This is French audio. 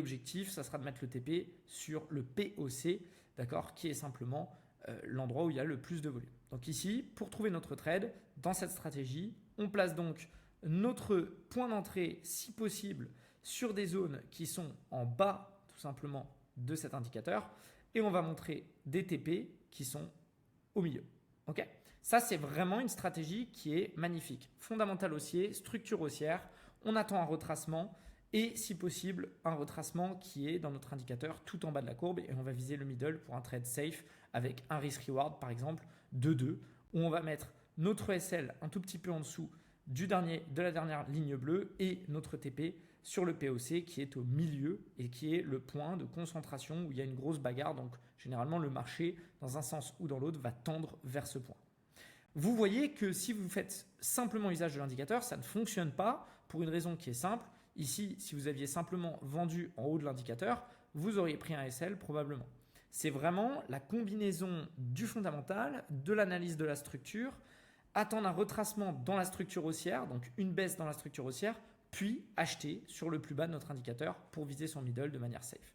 l'objectif, ça sera de mettre le TP sur le POC, d'accord, qui est simplement l'endroit où il y a le plus de volume. Donc ici, pour trouver notre trade, dans cette stratégie, on place donc notre point d'entrée, si possible, sur des zones qui sont en bas, tout simplement, de cet indicateur. Et on va montrer des TP qui sont au milieu. Okay, ça, c'est vraiment une stratégie qui est magnifique. Fondamentale haussier, structure haussière, on attend un retracement et si possible un retracement qui est dans notre indicateur tout en bas de la courbe et on va viser le middle pour un trade safe avec un risk reward par exemple de 2 où on va mettre notre SL un tout petit peu en dessous de la dernière ligne bleue et notre TP sur le POC qui est au milieu et qui est le point de concentration où il y a une grosse bagarre. Donc généralement le marché dans un sens ou dans l'autre va tendre vers ce point. Vous voyez que si vous faites simplement usage de l'indicateur, ça ne fonctionne pas pour une raison qui est simple. Ici, si vous aviez simplement vendu en haut de l'indicateur, vous auriez pris un SL probablement. C'est vraiment la combinaison du fondamental, de l'analyse de la structure, attendre un retracement dans la structure haussière, donc une baisse dans la structure haussière, puis acheter sur le plus bas de notre indicateur pour viser son middle de manière safe.